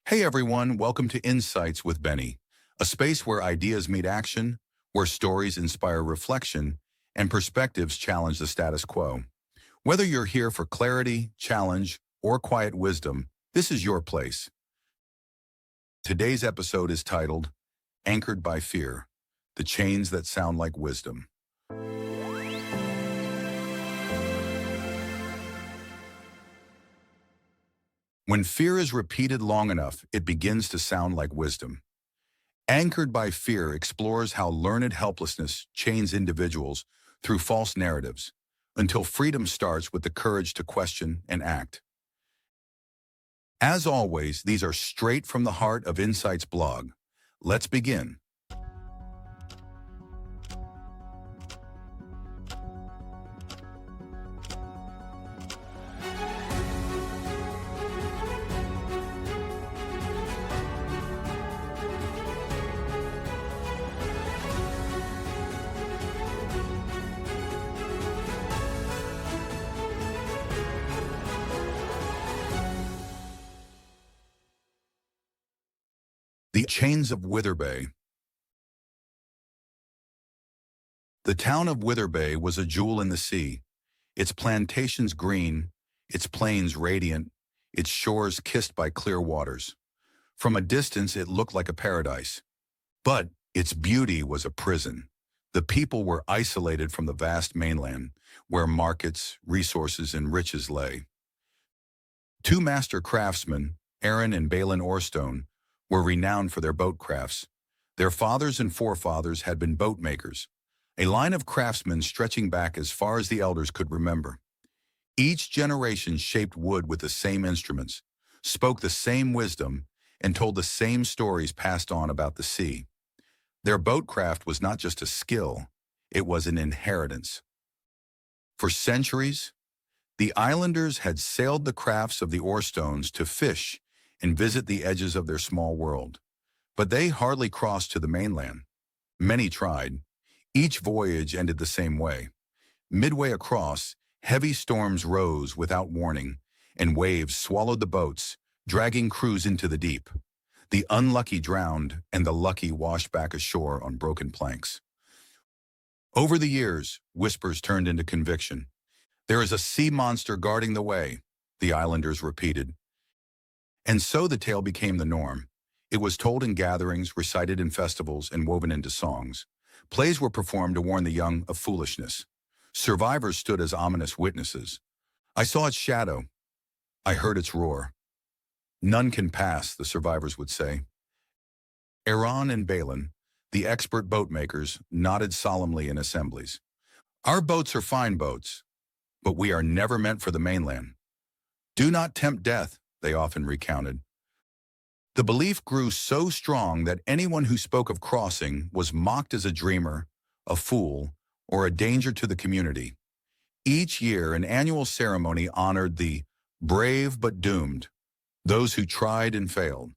Hey everyone, welcome to Insights with Benny, a space where ideas meet action, where stories inspire reflection, and perspectives challenge the status quo. Whether you're here for clarity, challenge, or quiet wisdom, this is your place. Today's episode is titled, Anchored by Fear, the Chains That Sound Like Wisdom. When fear is repeated long enough, it begins to sound like wisdom. Anchored by Fear explores how learned helplessness chains individuals through false narratives, until freedom starts with the courage to question and act. As always, these are straight from the heart of Insight's blog. Let's begin. The Chains of Witherbay. The town of Witherbay was a jewel in the sea, its plantations green, its plains radiant, its shores kissed by clear waters. From a distance it looked like a paradise. But its beauty was a prison. The people were isolated from the vast mainland, where markets, resources, and riches lay. Two master craftsmen, Aaron and Balin Orstone, were renowned for their boat crafts. Their fathers and forefathers had been boat makers, a line of craftsmen stretching back as far as the elders could remember. Each generation shaped wood with the same instruments, spoke the same wisdom, and told the same stories passed on about the sea. Their boatcraft was not just a skill, it was an inheritance. For centuries, the islanders had sailed the crafts of the Orstones to fish and visit the edges of their small world. But they hardly crossed to the mainland. Many tried. Each voyage ended the same way. Midway across, heavy storms rose without warning, and waves swallowed the boats, dragging crews into the deep. The unlucky drowned, and the lucky washed back ashore on broken planks. Over the years, whispers turned into conviction. "There is a sea monster guarding the way," the islanders repeated. And so the tale became the norm. It was told in gatherings, recited in festivals, and woven into songs. Plays were performed to warn the young of foolishness. Survivors stood as ominous witnesses. "I saw its shadow. I heard its roar." "None can pass," the survivors would say. Aaron and Balin, the expert boat makers, nodded solemnly in assemblies. "Our boats are fine boats, but we are never meant for the mainland. Do not tempt death," they often recounted. The belief grew so strong that anyone who spoke of crossing was mocked as a dreamer, a fool, or a danger to the community. Each year, an annual ceremony honored the brave but doomed, those who tried and failed.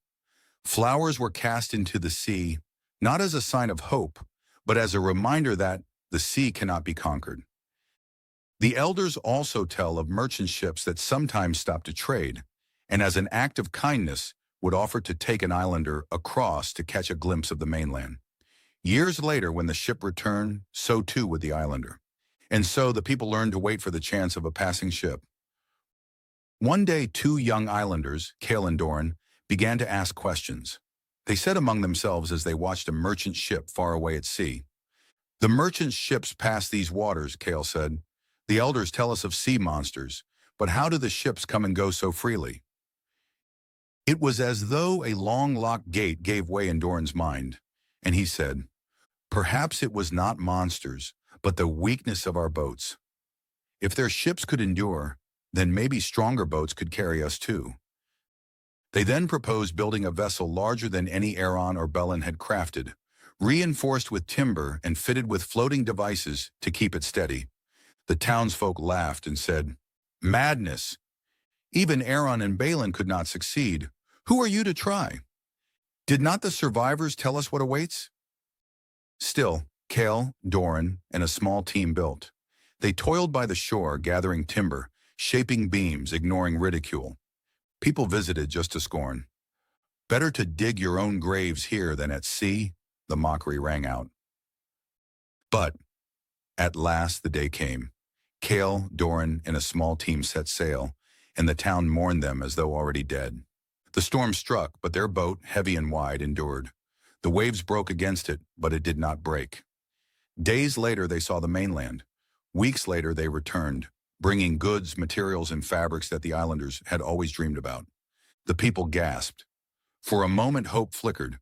Flowers were cast into the sea, not as a sign of hope, but as a reminder that the sea cannot be conquered. The elders also tell of merchant ships that sometimes stopped to trade, and as an act of kindness would offer to take an islander across to catch a glimpse of the mainland. Years later, when the ship returned, so too would the islander. And so the people learned to wait for the chance of a passing ship. One day, two young islanders, Cale and Doran, began to ask questions. They said among themselves as they watched a merchant ship far away at sea. "The merchant ships pass these waters," Cale said. "The elders tell us of sea monsters, but how do the ships come and go so freely?" It was as though a long-locked gate gave way in Doran's mind, and he said, "Perhaps it was not monsters, but the weakness of our boats. If their ships could endure, then maybe stronger boats could carry us too." They then proposed building a vessel larger than any Aaron or Balin had crafted, reinforced with timber and fitted with floating devices to keep it steady. The townsfolk laughed and said, "Madness! Even Aaron and Balin could not succeed. Who are you to try? Did not the survivors tell us what awaits?" Still, Cale, Doran, and a small team built. They toiled by the shore, gathering timber, shaping beams, ignoring ridicule. People visited just to scorn. Better to dig your own graves here than at sea, the mockery rang out. But at last the day came. Cale, Doran, and a small team set sail, and the town mourned them as though already dead. The storm struck, but their boat, heavy and wide, endured. The waves broke against it, but it did not break. Days later they saw the mainland. Weeks later they returned, bringing goods, materials, and fabrics that the islanders had always dreamed about. The people gasped. For a moment hope flickered,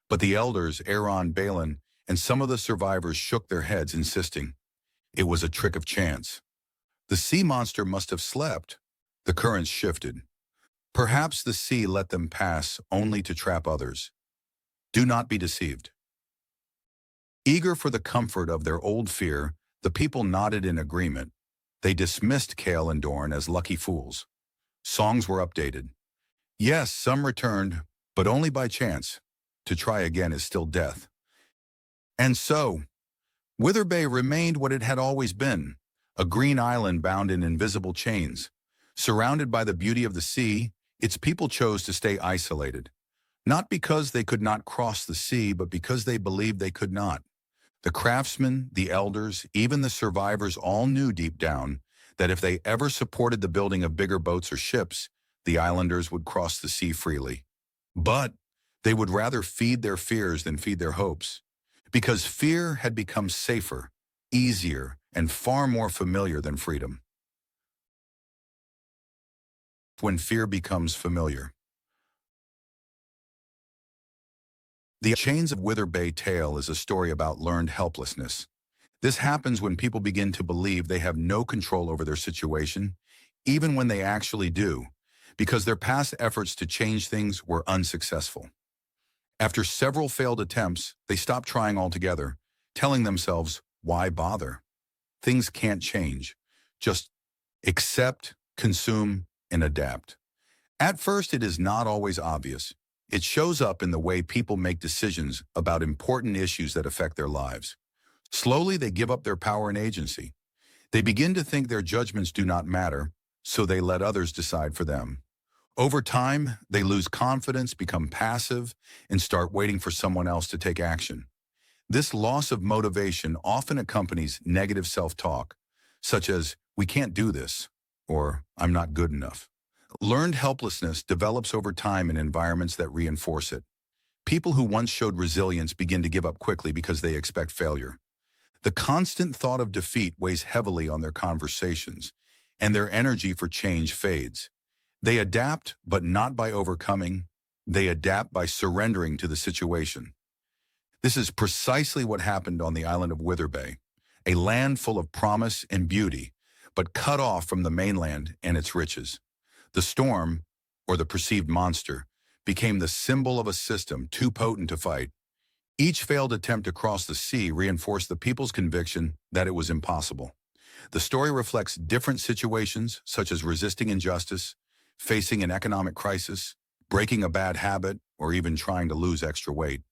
but the elders, Aaron, Balin, and some of the survivors shook their heads, insisting it was a trick of chance. The sea monster must have slept. The currents shifted. Perhaps the sea let them pass only to trap others. Do not be deceived. Eager for the comfort of their old fear, the people nodded in agreement. They dismissed Cale and Dorn as lucky fools. Songs were updated. Yes, some returned, but only by chance. To try again is still death. And so, Wither Bay remained what it had always been, a green island bound in invisible chains. Surrounded by the beauty of the sea, its people chose to stay isolated. Not because they could not cross the sea, but because they believed they could not. The craftsmen, the elders, even the survivors all knew deep down that if they ever supported the building of bigger boats or ships, the islanders would cross the sea freely. But they would rather feed their fears than feed their hopes, because fear had become safer, easier, and far more familiar than freedom. When fear becomes familiar. The Chains of Wither Bay tale is a story about learned helplessness. This happens when people begin to believe they have no control over their situation, even when they actually do, because their past efforts to change things were unsuccessful. After several failed attempts, they stop trying altogether, telling themselves, why bother? Things can't change. Just accept, consume, and adapt. At first, it is not always obvious. It shows up in the way people make decisions about important issues that affect their lives. Slowly, they give up their power and agency. They begin to think their judgments do not matter, so they let others decide for them. Over time, they lose confidence, become passive, and start waiting for someone else to take action. This loss of motivation often accompanies negative self-talk, such as, we can't do this, or I'm not good enough. Learned helplessness develops over time in environments that reinforce it. People who once showed resilience begin to give up quickly because they expect failure. The constant thought of defeat weighs heavily on their conversations, and their energy for change fades. They adapt, but not by overcoming. They adapt by surrendering to the situation. This is precisely what happened on the island of Wither Bay, a land full of promise and beauty, but cut off from the mainland and its riches. The storm, or the perceived monster, became the symbol of a system too potent to fight. Each failed attempt to cross the sea reinforced the people's conviction that it was impossible. The story reflects different situations, such as resisting injustice, facing an economic crisis, breaking a bad habit, or even trying to lose extra weight.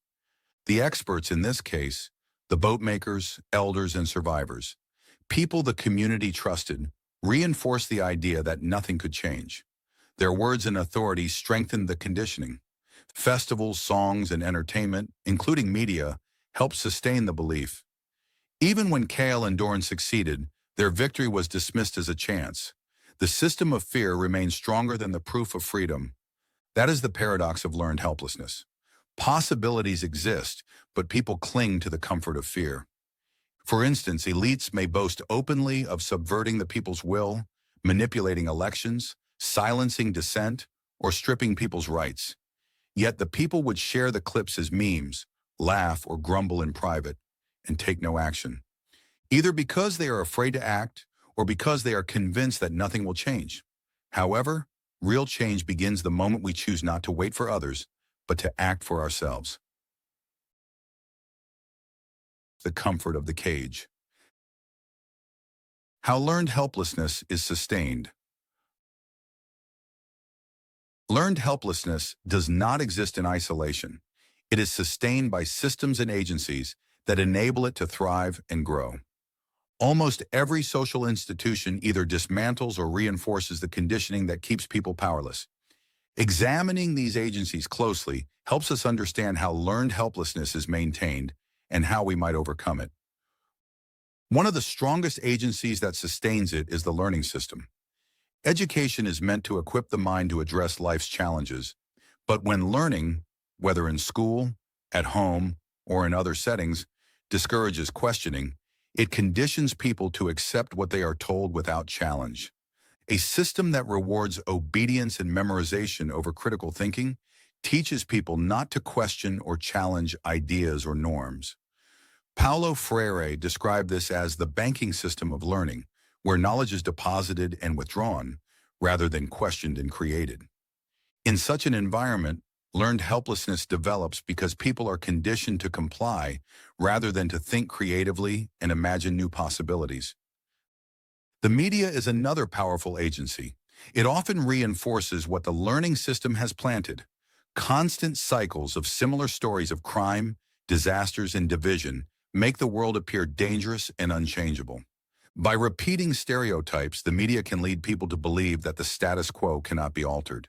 The experts in this case, the boat makers, elders, and survivors, people the community trusted, reinforced the idea that nothing could change. Their words and authority strengthened the conditioning. Festivals, songs, and entertainment, including media, helped sustain the belief. Even when Cale and Dorn succeeded, their victory was dismissed as a chance. The system of fear remained stronger than the proof of freedom. That is the paradox of learned helplessness. Possibilities exist, but people cling to the comfort of fear. For instance, elites may boast openly of subverting the people's will, manipulating elections, silencing dissent, or stripping people's rights. Yet the people would share the clips as memes, laugh or grumble in private, and take no action. Either because they are afraid to act, or because they are convinced that nothing will change. However, real change begins the moment we choose not to wait for others, but to act for ourselves. The comfort of the cage. How learned helplessness is sustained. Learned helplessness does not exist in isolation. It is sustained by systems and agencies that enable it to thrive and grow. Almost every social institution either dismantles or reinforces the conditioning that keeps people powerless. Examining these agencies closely helps us understand how learned helplessness is maintained and how we might overcome it. One of the strongest agencies that sustains it is the learning system. Education is meant to equip the mind to address life's challenges, but when learning, whether in school, at home, or in other settings, discourages questioning, it conditions people to accept what they are told without challenge. A system that rewards obedience and memorization over critical thinking teaches people not to question or challenge ideas or norms. Paulo Freire described this as the banking system of learning, where knowledge is deposited and withdrawn, rather than questioned and created. In such an environment, learned helplessness develops because people are conditioned to comply rather than to think creatively and imagine new possibilities. The media is another powerful agency. It often reinforces what the learning system has planted. Constant cycles of similar stories of crime, disasters, and division make the world appear dangerous and unchangeable. By repeating stereotypes, the media can lead people to believe that the status quo cannot be altered.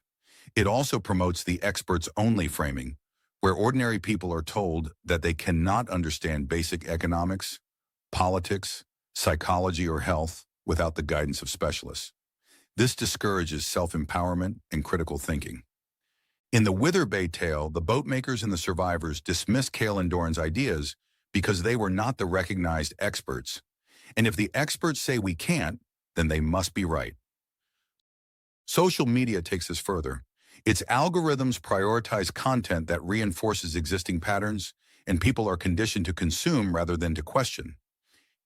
It also promotes the experts-only framing, where ordinary people are told that they cannot understand basic economics, politics, psychology, or health without the guidance of specialists. This discourages self-empowerment and critical thinking. In the Wither Bay tale, the boatmakers and the survivors dismiss Cale and Doran's ideas because they were not the recognized experts. And if the experts say we can't, then they must be right. Social media takes this further. Its algorithms prioritize content that reinforces existing patterns, and people are conditioned to consume rather than to question.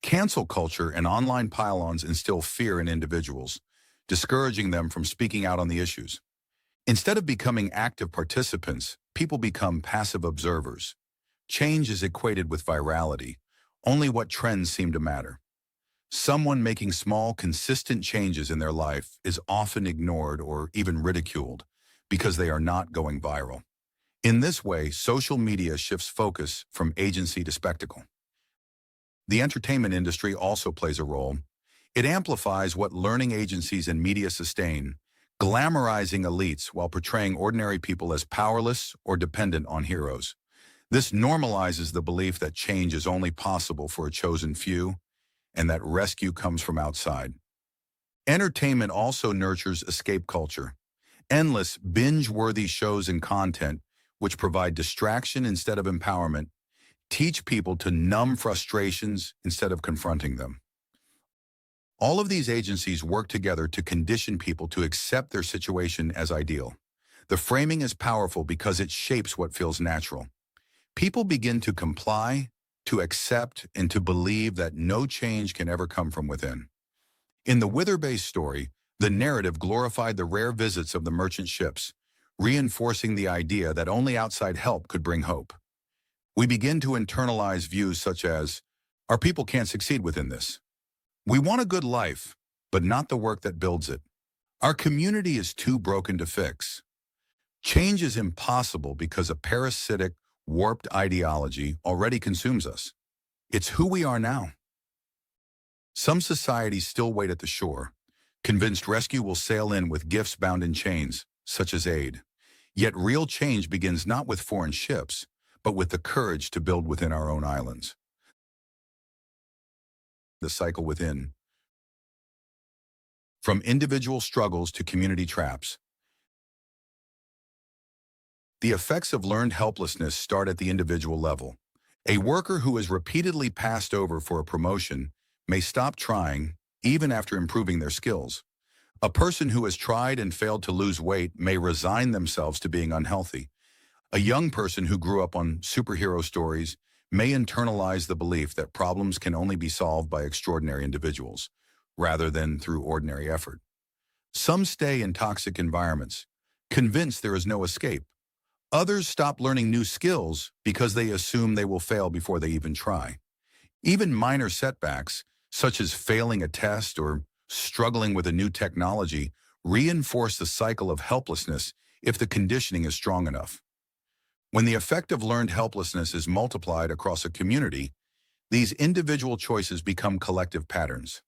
Cancel culture and online pile-ons instill fear in individuals, discouraging them from speaking out on the issues. Instead of becoming active participants, people become passive observers. Change is equated with virality. Only what trends seem to matter. Someone making small, consistent changes in their life is often ignored or even ridiculed because they are not going viral. In this way, social media shifts focus from agency to spectacle. The entertainment industry also plays a role. It amplifies what learning agencies and media sustain, glamorizing elites while portraying ordinary people as powerless or dependent on heroes. This normalizes the belief that change is only possible for a chosen few and that rescue comes from outside. Entertainment also nurtures escape culture. Endless, binge-worthy shows and content, which provide distraction instead of empowerment, teach people to numb frustrations instead of confronting them. All of these agencies work together to condition people to accept their situation as ideal. The framing is powerful because it shapes what feels natural. People begin to comply, to accept, and to believe that no change can ever come from within. In the Wither Bay story, the narrative glorified the rare visits of the merchant ships, reinforcing the idea that only outside help could bring hope. We begin to internalize views such as, our people can't succeed within this. We want a good life, but not the work that builds it. Our community is too broken to fix. Change is impossible because a parasitic, warped ideology already consumes us. It's who we are now. Some societies still wait at the shore, convinced rescue will sail in with gifts bound in chains, such as aid. Yet real change begins not with foreign ships, but with the courage to build within our own islands. The cycle within. From individual struggles to community traps. The effects of learned helplessness start at the individual level. A worker who is repeatedly passed over for a promotion may stop trying, even after improving their skills. A person who has tried and failed to lose weight may resign themselves to being unhealthy. A young person who grew up on superhero stories may internalize the belief that problems can only be solved by extraordinary individuals, rather than through ordinary effort. Some stay in toxic environments, convinced there is no escape. Others stop learning new skills because they assume they will fail before they even try. Even minor setbacks, such as failing a test or struggling with a new technology, reinforce the cycle of helplessness if the conditioning is strong enough. When the effect of learned helplessness is multiplied across a community, these individual choices become collective patterns.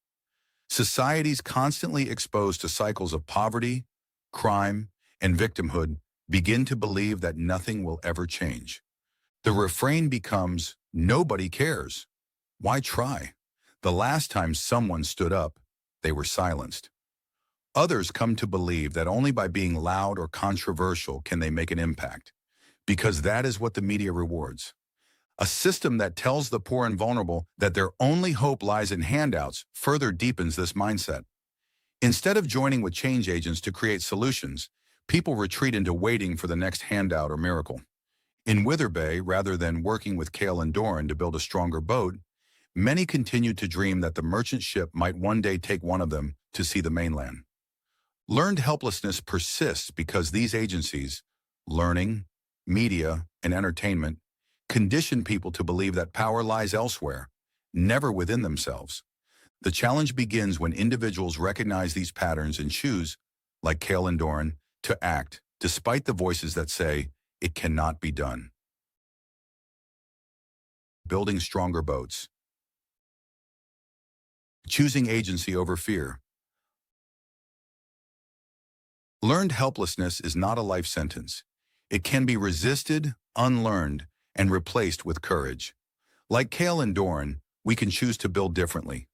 Societies constantly exposed to cycles of poverty, crime, and victimhood begin to believe that nothing will ever change. The refrain becomes, "Nobody cares. Why try?" The last time someone stood up, they were silenced. Others come to believe that only by being loud or controversial can they make an impact, because that is what the media rewards. A system that tells the poor and vulnerable that their only hope lies in handouts further deepens this mindset. Instead of joining with change agents to create solutions, people retreat into waiting for the next handout or miracle. In Wither Bay, rather than working with Cale and Doran to build a stronger boat, many continued to dream that the merchant ship might one day take one of them to see the mainland. Learned helplessness persists because these agencies, learning, media, and entertainment, condition people to believe that power lies elsewhere, never within themselves. The challenge begins when individuals recognize these patterns and choose, like Cale and Doran, to act, despite the voices that say, it cannot be done. Building stronger boats. Choosing agency over fear. Learned helplessness is not a life sentence. It can be resisted, unlearned, and replaced with courage. Like Cale and Doran, we can choose to build differently.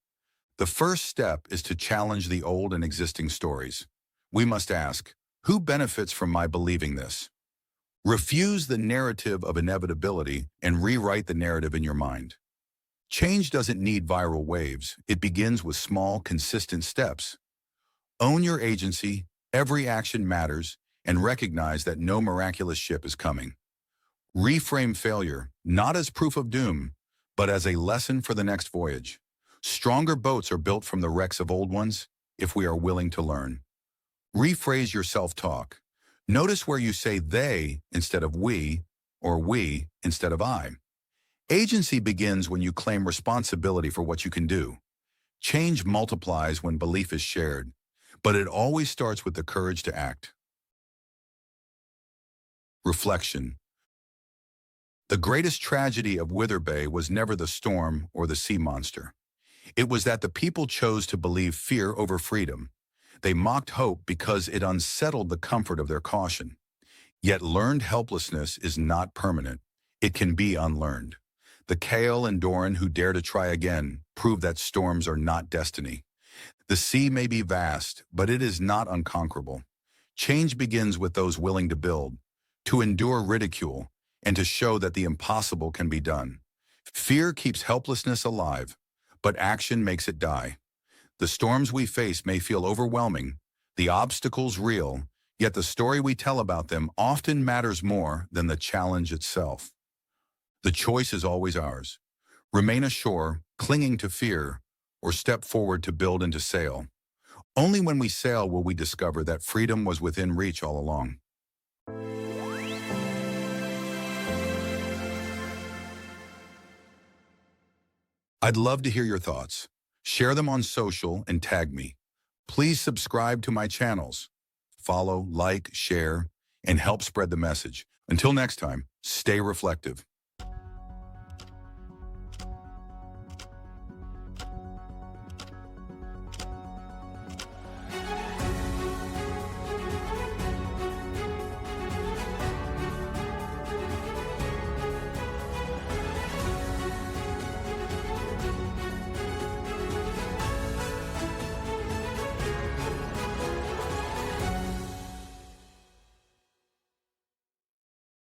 The first step is to challenge the old and existing stories. We must ask, who benefits from my believing this? Refuse the narrative of inevitability and rewrite the narrative in your mind. Change doesn't need viral waves. It begins with small, consistent steps. Own your agency, every action matters, and recognize that no miraculous ship is coming. Reframe failure, not as proof of doom, but as a lesson for the next voyage. Stronger boats are built from the wrecks of old ones, if we are willing to learn. Rephrase your self-talk. Notice where you say they instead of we, or we instead of I. Agency begins when you claim responsibility for what you can do. Change multiplies when belief is shared, but it always starts with the courage to act. Reflection. The greatest tragedy of Wither Bay was never the storm or the sea monster. It was that the people chose to believe fear over freedom. They mocked hope because it unsettled the comfort of their caution. Yet learned helplessness is not permanent. It can be unlearned. The Cale and Doran who dare to try again prove that storms are not destiny. The sea may be vast, but it is not unconquerable. Change begins with those willing to build, to endure ridicule, and to show that the impossible can be done. Fear keeps helplessness alive, but action makes it die. The storms we face may feel overwhelming, the obstacles real, yet the story we tell about them often matters more than the challenge itself. The choice is always ours. Remain ashore, clinging to fear, or step forward to build and to sail. Only when we sail will we discover that freedom was within reach all along. I'd love to hear your thoughts. Share them on social and tag me. Please subscribe to my channels. Follow, like, share, and help spread the message. Until next time, stay reflective.